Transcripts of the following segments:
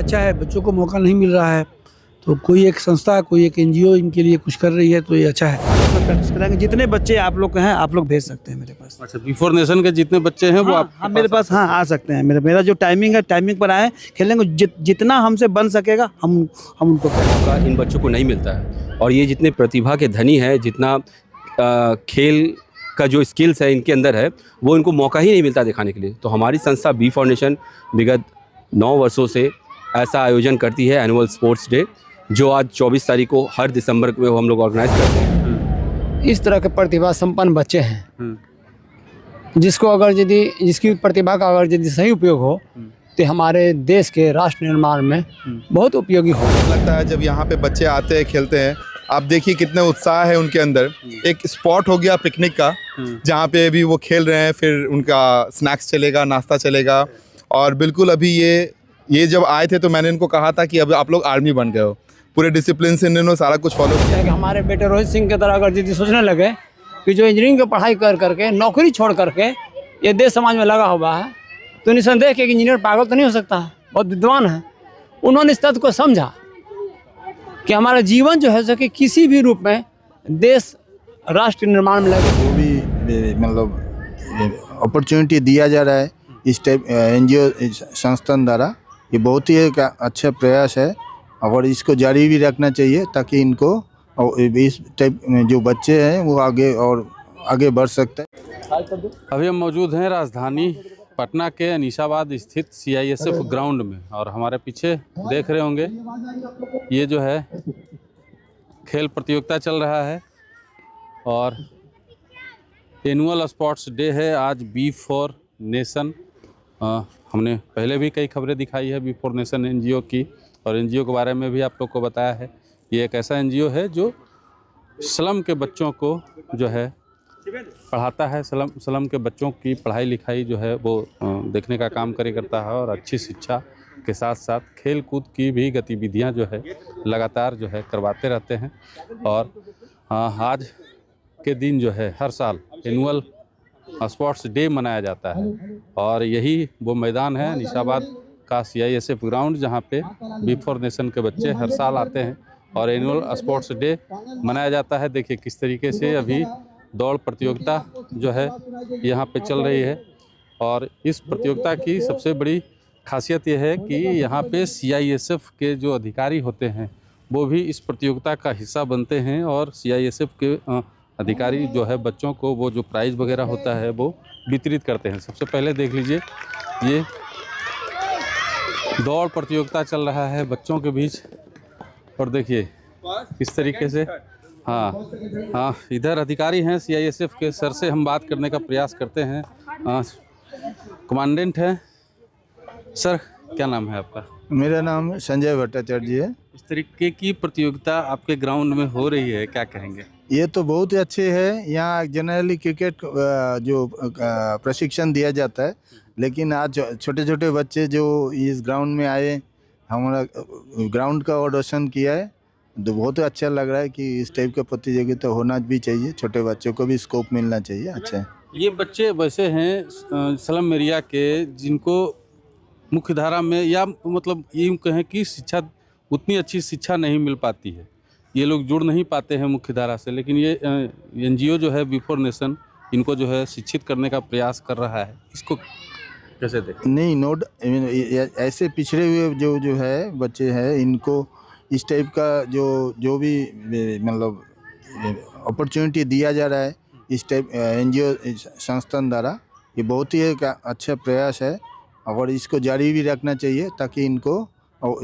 अच्छा है, बच्चों को मौका नहीं मिल रहा है, तो कोई एक संस्था, कोई एक एनजीओ इनके लिए कुछ कर रही है, तो ये अच्छा है। प्रैक्टिस कराएंगे, जितने बच्चे आप लोग हैं आप लोग भेज सकते हैं मेरे पास। अच्छा, बिफोर नेशन के जितने बच्चे हैं वो आप हाँ मेरे पास हाँ आ सकते हैं। मेरा जो टाइमिंग है, टाइमिंग पर आए, खेलेंगे। जितना हमसे बन सकेगा हम उनको मौका इन बच्चों को नहीं मिलता है। और ये जितने प्रतिभा के धनी है, जितना खेल का जो स्किल्स है इनके अंदर है, वो इनको मौका ही नहीं मिलता दिखाने के लिए। तो हमारी संस्था बी फाउंडेशन विगत 9 वर्षों से ऐसा आयोजन करती है, एनुअल स्पोर्ट्स डे, जो आज 24 तारीख को हर दिसंबर को हम लोग ऑर्गेनाइज करते हैं। इस तरह के प्रतिभा संपन्न बच्चे हैं जिसको अगर यदि जिसकी प्रतिभा का अगर यदि सही उपयोग हो तो हमारे देश के राष्ट्र निर्माण में बहुत उपयोगी हो। लगता है जब यहाँ पे बच्चे आते हैं, खेलते हैं, आप देखिए कितने उत्साह है उनके अंदर। एक स्पॉट हो गया पिकनिक का, जहाँ पे भी वो खेल रहे हैं, फिर उनका स्नैक्स चलेगा, नाश्ता चलेगा। और बिल्कुल अभी ये जब आए थे तो मैंने इनको कहा था कि अब आप लोग आर्मी बन गए हो, पूरे डिसिप्लिन से इन्होंने सारा कुछ फॉलो किया। कि हमारे बेटे रोहित सिंह की तरह अगर यदि सोचने लगे कि जो इंजीनियरिंग की पढ़ाई कर करके नौकरी छोड़ करके ये देश समाज में लगा हुआ है, तो निसंदेह कि इंजीनियर पागल तो नहीं हो सकता है, बहुत विद्वान है। उन्होंने इस तथ्य को समझा कि हमारा जीवन जो है सो कि किसी भी रूप में देश राष्ट्र निर्माण में लगे। जो भी मतलब अपॉर्चुनिटी दिया जा रहा है इस टाइप एनजीओ संस्थान द्वारा, ये बहुत ही एक अच्छा प्रयास है और इसको जारी भी रखना चाहिए ताकि इनको इस टाइप में जो बच्चे हैं वो आगे बढ़ सकते हैं। अभी हम मौजूद हैं राजधानी पटना के अनीसाबाद स्थित CISF ग्राउंड में, और हमारे पीछे देख रहे होंगे ये जो है खेल प्रतियोगिता चल रहा है और एनुअल स्पोर्ट्स डे है आज बी फॉर नेशन। हमने पहले भी कई खबरें दिखाई है बी फॉर नेशन एनजीओ की, और एनजीओ के बारे में भी आप लोग को बताया है। ये एक ऐसा एनजीओ है जो स्लम के बच्चों को जो है पढ़ाता है, स्लम के बच्चों की पढ़ाई लिखाई जो है वो देखने का काम करता है, और अच्छी शिक्षा के साथ साथ खेल कूद की भी गतिविधियां जो है लगातार जो है करवाते रहते हैं। और आज के दिन जो है हर साल एनुअल स्पोर्ट्स डे मनाया जाता है, और यही वो मैदान है निशाबाद का CISF ग्राउंड, जहाँ पे बी फॉर नेशन के बच्चे हर साल आते हैं और एनुअल स्पोर्ट्स डे मनाया जाता है। देखिए किस तरीके से अभी दौड़ प्रतियोगिता जो है यहाँ पे चल रही है, और इस प्रतियोगिता की सबसे बड़ी खासियत यह है कि यहाँ पे CISF के जो अधिकारी होते हैं वो भी इस प्रतियोगिता का हिस्सा बनते हैं, और CISF के अधिकारी जो है बच्चों को वो जो प्राइज़ वगैरह होता है वो वितरित करते हैं। सबसे पहले देख लीजिए ये दौड़ प्रतियोगिता चल रहा है बच्चों के बीच, और देखिए किस तरीके से हाँ इधर अधिकारी हैं CISF के, सर से हम बात करने का प्रयास करते हैं। कमांडेंट है सर, क्या नाम है आपका? मेरा नाम संजय भट्टाचार्य है। इस तरीके की प्रतियोगिता आपके ग्राउंड में हो रही है, क्या कहेंगे? ये तो बहुत ही अच्छे है। यहाँ जनरली क्रिकेट जो प्रशिक्षण दिया जाता है, लेकिन आज छोटे छोटे बच्चे जो इस ग्राउंड में आए, हमारा ग्राउंड का रोशन किया है, तो बहुत ही अच्छा लग रहा है कि इस टाइप का प्रतियोगिता होना भी चाहिए, छोटे बच्चों को भी स्कोप मिलना चाहिए। अच्छा है। ये बच्चे वैसे हैं स्लम एरिया के जिनको मुख्य धारा में या मतलब यूँ कहें कि शिक्षा उतनी अच्छी शिक्षा नहीं मिल पाती है, ये लोग जुड़ नहीं पाते हैं मुख्य धारा से, लेकिन ये एनजीओ जो है बी फॉर नेशन इनको जो है शिक्षित करने का प्रयास कर रहा है। इसको कैसे देखें? नहीं, ऐसे पिछड़े हुए जो है बच्चे हैं, इनको इस टाइप का जो भी मतलब अपॉर्चुनिटी दिया जा रहा है इस टाइप एनजीओ संस्थान द्वारा, ये बहुत ही एक अच्छा प्रयास है और इसको जारी भी रखना चाहिए ताकि इनको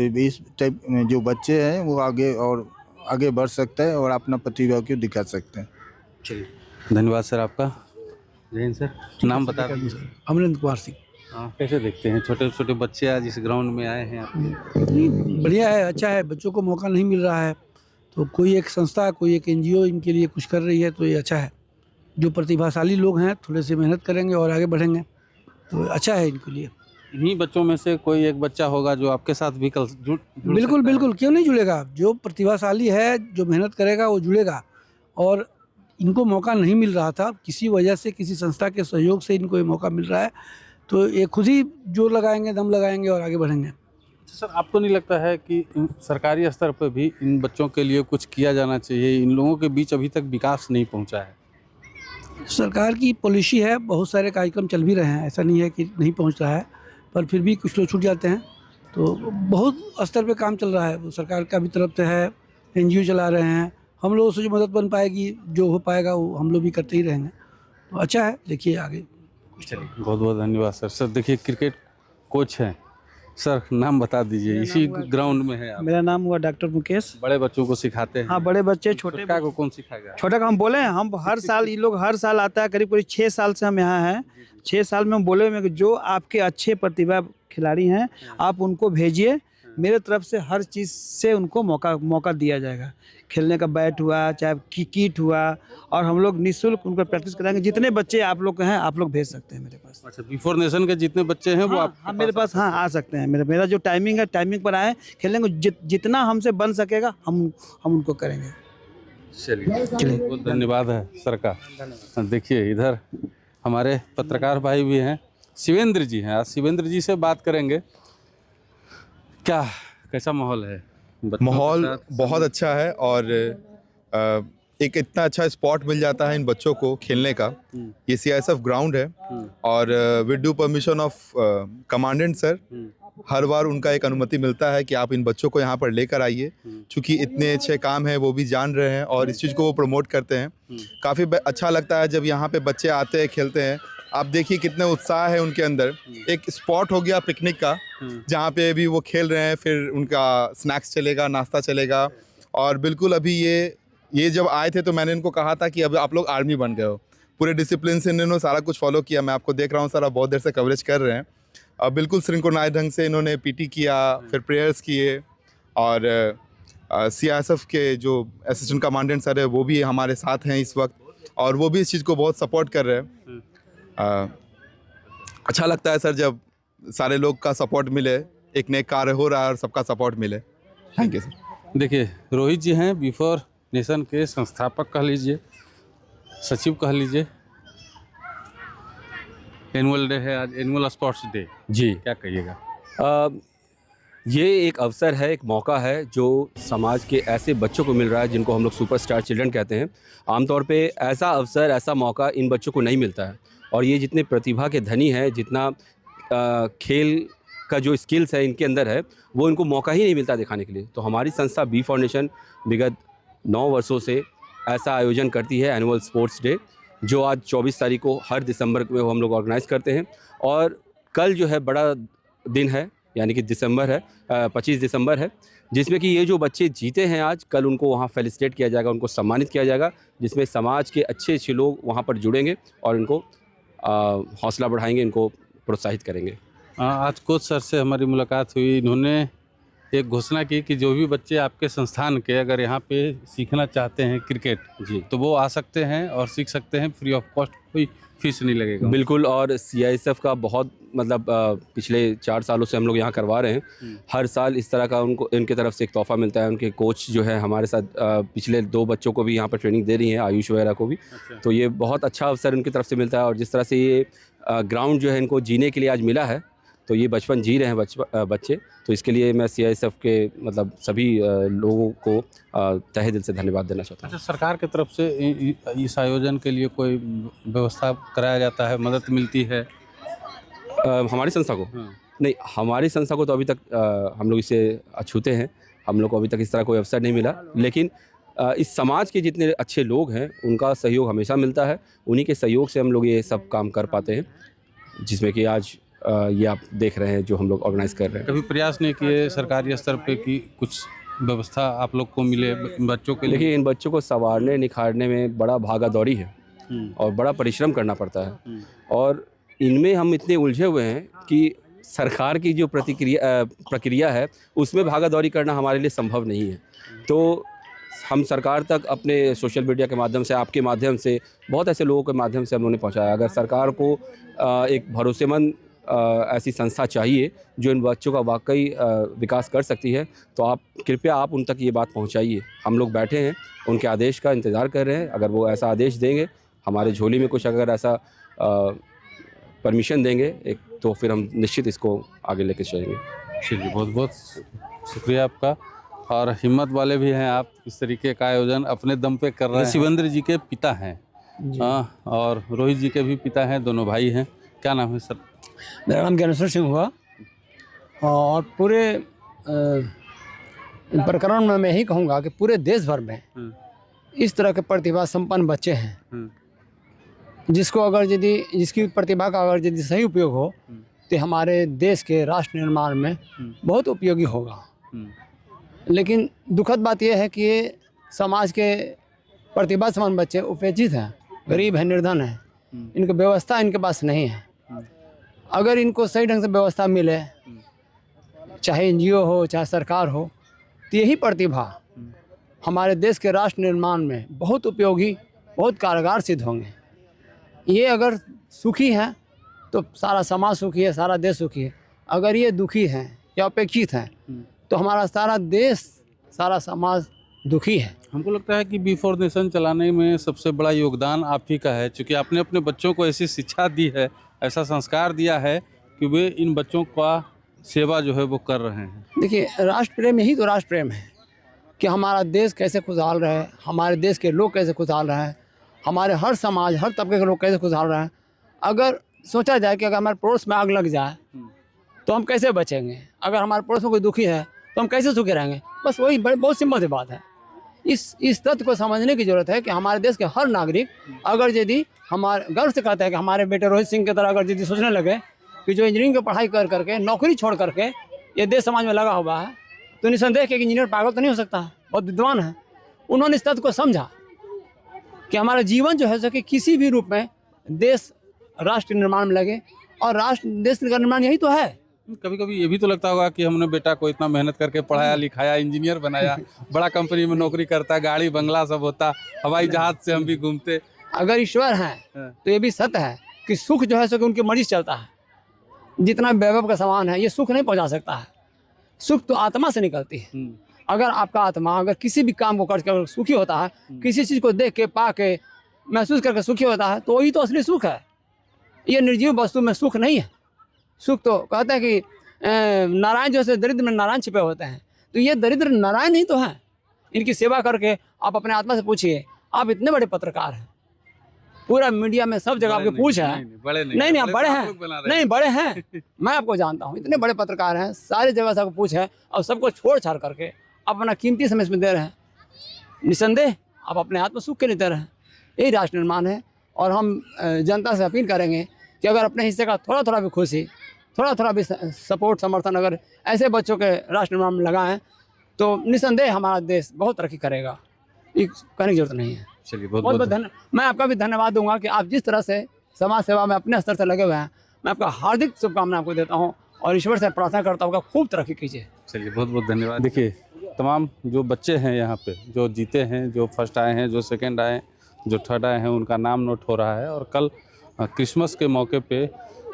इस टाइप में जो बच्चे हैं वो आगे बढ़ सकते हैं और अपना प्रतिभा को दिखा सकते हैं। चलिए, धन्यवाद सर आपका। जय हिंद सर। नाम बता दीजिए। अमरेंद्र कुमार सिंह। हाँ, कैसे देखते हैं छोटे छोटे बच्चे आज इस ग्राउंड में आए हैं आपके? बढ़िया है, अच्छा है, बच्चों को मौका नहीं मिल रहा है, तो कोई एक संस्था, कोई एक एनजीओ इनके लिए कुछ कर रही है, तो ये अच्छा है। जो प्रतिभाशाली लोग हैं थोड़े से मेहनत करेंगे और आगे बढ़ेंगे, तो अच्छा है इनके लिए। इन्हीं बच्चों में से कोई एक बच्चा होगा जो आपके साथ भी कल जुड़ बिल्कुल बिल्कुल, क्यों नहीं जुड़ेगा? जो प्रतिभाशाली है, जो मेहनत करेगा वो जुड़ेगा। और इनको मौका नहीं मिल रहा था, किसी वजह से, किसी संस्था के सहयोग से इनको ये मौका मिल रहा है, तो ये खुद ही जोर लगाएंगे, दम लगाएंगे और आगे बढ़ेंगे। सर, आपको नहीं लगता है कि सरकारी स्तर पर भी इन बच्चों के लिए कुछ किया जाना चाहिए? इन लोगों के बीच अभी तक विकास नहीं पहुंचा है। सरकार की पॉलिसी है, बहुत सारे कार्यक्रम चल भी रहे हैं, ऐसा नहीं है कि नहीं पहुंच रहा है, पर फिर भी कुछ लोग छूट जाते हैं। तो बहुत स्तर पे काम चल रहा है, वो सरकार का भी तरफ से है, एनजीओ चला रहे हैं। हम लोगों से जो मदद बन पाएगी, जो हो पाएगा वो हम लोग भी करते ही रहेंगे। तो अच्छा है, देखिए आगे। चलिए, बहुत बहुत धन्यवाद सर। सर देखिए, क्रिकेट कोच हैं सर, नाम बता दीजिए। इसी ग्राउंड में है आप? मेरा नाम हुआ डॉक्टर मुकेश। बड़े बच्चों को सिखाते हैं? हाँ, बड़े बच्चे, छोटे छोटा को कौन सिखाएगा? छोटा का हम बोले हैं, हम हर साल, ये लोग हर साल आता है, करीब करीब 6 साल से हम यहाँ हैं। 6 साल में हम बोले हुए हैं कि जो आपके अच्छे प्रतिभा खिलाड़ी हैं आप उनको भेजिए, मेरे तरफ से हर चीज़ से उनको मौका दिया जाएगा। खेलने का बैट हुआ, चाहे किट हुआ, और हम लोग निःशुल्क उनको प्रैक्टिस कराएंगे। जितने बच्चे आप लोग हैं आप लोग भेज सकते हैं मेरे पास। अच्छा, बिफोर नेशन के जितने बच्चे हैं वो आप मेरे पास हाँ आ सकते हैं। मेरा जो टाइमिंग है, टाइमिंग पर आए, खेलने को जितना हमसे बन सकेगा हम उनको करेंगे। चलिए, बहुत धन्यवाद है सर का। देखिए, इधर हमारे पत्रकार भाई भी हैं, शिवेंद्र जी हैं। आज शिवेंद्र जी से बात करेंगे। क्या, कैसा माहौल है? माहौल बहुत अच्छा है, और एक इतना अच्छा स्पॉट मिल जाता है इन बच्चों को खेलने का। ये CISF ग्राउंड है, और with due permission of commandant sir, हर बार उनका एक अनुमति मिलता है कि आप इन बच्चों को यहाँ पर लेकर आइए। क्योंकि इतने अच्छे काम हैं वो भी जान रहे हैं, और इस चीज़ को वो प्रमोट करते हैं। काफ़ी अच्छा लगता है जब यहाँ पे बच्चे आते हैं, खेलते हैं। आप देखिए कितने उत्साह है उनके अंदर। एक स्पॉट हो गया पिकनिक का, जहाँ पे भी वो खेल रहे हैं, फिर उनका स्नैक्स चलेगा, नाश्ता चलेगा। और बिल्कुल अभी ये जब आए थे तो मैंने इनको कहा था कि अब आप लोग आर्मी बन गए हो। पूरे डिसिप्लिन से इन्होंने सारा कुछ फॉलो किया। मैं आपको देख रहा हूँ सर, आप बहुत देर से कवरेज कर रहे हैं। अब बिल्कुल सिंक्रोनाइज ढंग से इन्होंने PT किया, फिर प्रेयर्स किए। और CISF के जो असिस्टेंट कमांडेंट सर है वो भी हमारे साथ हैं इस वक्त, और वो भी इस चीज़ को बहुत सपोर्ट कर रहे हैं। अच्छा लगता है सर जब सारे लोग का सपोर्ट मिले, एक नेक कार्य हो रहा है और सबका सपोर्ट मिले। Thank you sir. देखिए, रोहित जी हैं बिफोर नेशन के संस्थापक कह लीजिए, सचिव कह लीजिए। एनुअल डे है आज, एनुअल स्पोर्ट्स डे जी, क्या कहिएगा? ये एक अवसर है, एक मौका है जो समाज के ऐसे बच्चों को मिल रहा है जिनको हम लोग सुपरस्टार चिल्ड्रन कहते हैं। आमतौर पे ऐसा अवसर, ऐसा मौका इन बच्चों को नहीं मिलता है, और ये जितने प्रतिभा के धनी हैं, जितना खेल का जो स्किल्स है इनके अंदर है, वो इनको मौका ही नहीं मिलता दिखाने के लिए। तो हमारी संस्था बी फाउंडेशन विगत 9 वर्षों से ऐसा आयोजन करती है, एनुअल स्पोर्ट्स डे, जो आज 24 तारीख को हर दिसंबर में हम लोग ऑर्गेनाइज़ करते हैं। और कल जो है बड़ा दिन है, यानी कि 25 दिसंबर है, जिसमें कि ये जो बच्चे जीते हैं आज, कल उनको वहाँ फेलिसिटेट किया जाएगा, उनको सम्मानित किया जाएगा, जिसमें समाज के अच्छे लोग वहाँ पर जुड़ेंगे और इनको हौसला बढ़ाएंगे, इनको प्रोत्साहित करेंगे। आज कोच सर से हमारी मुलाकात हुई। इन्होंने एक घोषणा की कि जो भी बच्चे आपके संस्थान के अगर यहाँ पे सीखना चाहते हैं क्रिकेट जी, तो वो आ सकते हैं और सीख सकते हैं, फ्री ऑफ कॉस्ट, कोई फीस नहीं लगेगा। बिल्कुल। और CISF का बहुत मतलब पिछले 4 सालों से हम लोग यहाँ करवा रहे हैं। हर साल इस तरह का उनको इनके तरफ से एक तोहफा मिलता है। उनके कोच जो है हमारे साथ पिछले 2 बच्चों को भी यहाँ पर ट्रेनिंग दे रही हैं, आयुष वगैरह को भी। तो ये बहुत अच्छा अवसर उनकी तरफ से मिलता है। और जिस तरह से ये ग्राउंड जो है इनको जीने के लिए आज मिला है, तो ये बचपन जी रहे हैं बच्चे। तो इसके लिए मैं CISF के मतलब सभी लोगों को तहे दिल से धन्यवाद देना चाहता हूँ। अच्छा, सरकार की तरफ से इस आयोजन के लिए कोई व्यवस्था कराया जाता है, मदद मिलती है हमारी संस्था को? नहीं, हमारी संस्था को तो अभी तक हम लोग इसे अछूते हैं, हम लोग को अभी तक इस तरह कोई अवसर नहीं मिला। लेकिन इस समाज के जितने अच्छे लोग हैं उनका सहयोग हमेशा मिलता है। उन्हीं के सहयोग से हम लोग ये सब काम कर पाते हैं, जिसमें कि आज ये आप देख रहे हैं जो हम लोग ऑर्गेनाइज कर रहे हैं। कभी प्रयास नहीं किए सरकारी स्तर पे कि कुछ व्यवस्था आप लोग को मिले बच्चों के लिए? देखिए, इन बच्चों को संवारने निखारने में बड़ा भागा दौड़ी है और बड़ा परिश्रम करना पड़ता है। और इनमें हम इतने उलझे हुए हैं कि सरकार की जो प्रक्रिया है उसमें भागा दौड़ी करना हमारे लिए संभव नहीं है। तो हम सरकार तक अपने सोशल मीडिया के माध्यम से, आपके माध्यम से, बहुत ऐसे लोगों के माध्यम से हम लोगों ने पहुँचाया। अगर सरकार को एक भरोसेमंद ऐसी संस्था चाहिए जो इन बच्चों का वाकई विकास कर सकती है, तो आप कृपया उन तक ये बात पहुंचाइए। हम लोग बैठे हैं, उनके आदेश का इंतज़ार कर रहे हैं। अगर वो ऐसा आदेश देंगे, हमारे झोली में कुछ अगर ऐसा परमिशन देंगे तो फिर हम निश्चित इसको आगे लेकर चलेंगे। चलिए, बहुत बहुत शुक्रिया आपका। और हिम्मत वाले भी हैं आप, इस तरीके का आयोजन अपने दम पे कर रहे हैं। शिवेंद्र जी के पिता हैं और रोहित जी के भी पिता हैं, दोनों भाई हैं। क्या नाम है सर? मेरा नाम ज्ञानेश्वर सिंह हुआ और पूरे प्रकरण में मैं यही कहूँगा कि पूरे देश भर में इस तरह के प्रतिभा संपन्न बच्चे हैं जिसको अगर यदि जिसकी प्रतिभा का अगर यदि सही उपयोग हो तो हमारे देश के राष्ट्र निर्माण में बहुत उपयोगी होगा। लेकिन दुखद बात यह है कि ये समाज के प्रतिभा संपन्न बच्चे उपेक्षित हैं, गरीब हैं, निर्धन हैं, इनको व्यवस्था इनके पास नहीं है। अगर इनको सही ढंग से व्यवस्था मिले, चाहे एनजीओ हो चाहे सरकार हो, तो यही प्रतिभा हमारे देश के राष्ट्र निर्माण में बहुत उपयोगी, बहुत कारगर सिद्ध होंगे। ये अगर सुखी हैं तो सारा समाज सुखी है, सारा देश सुखी है। अगर ये दुखी हैं या अपेक्षित हैं तो हमारा सारा देश, सारा समाज दुखी है। हमको लगता है कि बिफोर नेशन चलाने में सबसे बड़ा योगदान आप ही का है, क्योंकि आपने अपने बच्चों को ऐसी शिक्षा दी है, ऐसा संस्कार दिया है कि वे इन बच्चों का सेवा जो है वो कर रहे हैं। देखिए, राष्ट्र प्रेम यही तो राष्ट्र प्रेम है कि हमारा देश कैसे खुशहाल रहे, हमारे देश के लोग कैसे खुशहाल रहे, हमारे हर समाज, हर तबके के लोग कैसे खुशहाल रहे। अगर सोचा जाए कि अगर हमारे पड़ोस में आग लग जाए तो हम कैसे बचेंगे, अगर हमारे पड़ोस में कोई दुखी है तो हम कैसे सुखी रहेंगे, बस वही बहुत सिंपल सी बात है। इस तथ्य को समझने की ज़रूरत है कि हमारे देश के हर नागरिक अगर यदि हमारे गर्व से कहते हैं कि हमारे बेटे रोहित सिंह की तरह अगर यदि सोचने लगे कि जो इंजीनियरिंग की पढ़ाई कर करके नौकरी छोड़ करके ये देश समाज में लगा हुआ है, तो निसंदेह कि इंजीनियर पागल तो नहीं हो सकता है, बहुत विद्वान है। उन्होंने इस तथ्य को समझा कि हमारा जीवन जो है सो कि किसी भी रूप में देश राष्ट्र निर्माण में लगे, और राष्ट्र देश का निर्माण यही तो है। कभी कभी ये भी तो लगता होगा कि हमने बेटा को इतना मेहनत करके पढ़ाया लिखाया, इंजीनियर बनाया, बड़ा कंपनी में नौकरी करता, गाड़ी बंगला सब होता, हवाई जहाज से हम भी घूमते। अगर ईश्वर हैं तो ये भी सत्य है कि सुख जो है सो कि उनकी मर्जी से चलता है। जितना वैभव का सामान है ये सुख नहीं पहुंचा सकता है, सुख तो आत्मा से निकलती है। अगर आपका आत्मा अगर किसी भी काम को करके सुखी होता है, किसी चीज़ को देख के पा के महसूस करके सुखी होता है, तो वही तो असली सुख है। ये निर्जीव वस्तु में सुख नहीं है। सुख तो कहते हैं कि नारायण जो है दरिद्र में नारायण छिपे होते हैं, तो ये दरिद्र नारायण ही तो हैं। इनकी सेवा करके आप अपने आत्मा से पूछिए, आप इतने बड़े पत्रकार हैं, पूरा मीडिया में सब जगह आपके पूछ है। नहीं आप बड़े हैं, नहीं बड़े हैं, मैं आपको जानता हूँ, इतने बड़े पत्रकार हैं, सारी जगह से आपको पूछ है, और सबको छोड़ छाड़ करके अपना कीमती समय इसमें दे रहे हैं। निसंदेह आप अपने आत्म सुख के लिए दे रहे हैं। यही राष्ट्र निर्माण है। और हम जनता से अपील करेंगे कि अगर अपने हिस्से का थोड़ा थोड़ा भी खुशी, थोड़ा थोड़ा भी सपोर्ट, समर्थन अगर ऐसे बच्चों के राष्ट्र निर्माण में लगाएं तो निसंदेह हमारा देश बहुत तरक्की करेगा। ये कहने की जरूरत नहीं है। चलिए, बहुत बहुत धन्यवाद। मैं आपका भी धन्यवाद दूंगा कि आप जिस तरह से समाज सेवा में अपने स्तर से लगे हुए हैं। मैं आपका हार्दिक शुभकामनाएं आपको देता हूं और ईश्वर से प्रार्थना करता हूँ कि खूब तरक्की कीजिए। चलिए, बहुत बहुत धन्यवाद। देखिए, तमाम जो बच्चे हैं यहाँ पे, जो जीते हैं, जो फर्स्ट आए हैं, जो सेकंड आए, जो थर्ड आए हैं, उनका नाम नोट हो रहा है। और कल क्रिसमस के मौके पे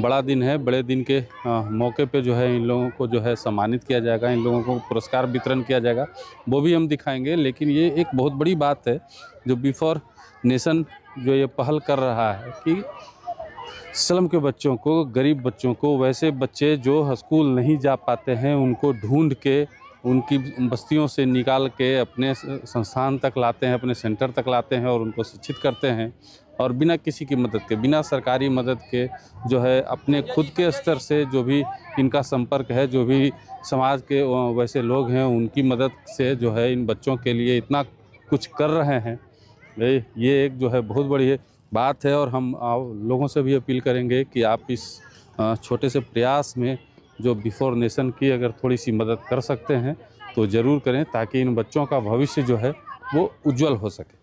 बड़ा दिन है, बड़े दिन के मौके पे जो है इन लोगों को जो है सम्मानित किया जाएगा, इन लोगों को पुरस्कार वितरण किया जाएगा, वो भी हम दिखाएंगे। लेकिन ये एक बहुत बड़ी बात है जो बिफोर नेशन जो ये पहल कर रहा है कि स्लम के बच्चों को, गरीब बच्चों को, वैसे बच्चे जो स्कूल नहीं जा पाते हैं, उनको ढूंढ के उनकी बस्तियों से निकाल के अपने संस्थान तक लाते हैं, अपने सेंटर तक लाते हैं और उनको शिक्षित करते हैं। और बिना किसी की मदद के, बिना सरकारी मदद के जो है अपने खुद के स्तर से जो भी इनका संपर्क है, जो भी समाज के वैसे लोग हैं, उनकी मदद से जो है इन बच्चों के लिए इतना कुछ कर रहे हैं। ये एक जो है बहुत बड़ी बात है। और हम लोगों से भी अपील करेंगे कि आप इस छोटे से प्रयास में जो बिफोर नेशन की अगर थोड़ी सी मदद कर सकते हैं तो ज़रूर करें, ताकि इन बच्चों का भविष्य जो है वो उज्जवल हो सके।